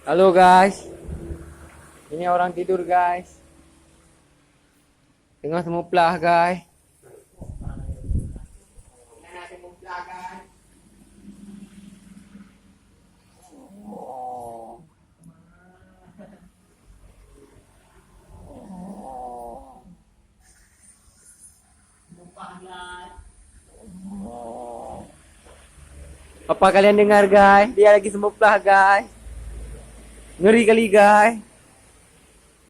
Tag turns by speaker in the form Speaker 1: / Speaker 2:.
Speaker 1: Halo guys. Ini orang tidur guys. Tengah semuplah guys. Apa kalian dengar guys? Dia lagi semuplah guys. Ngeri kali guys.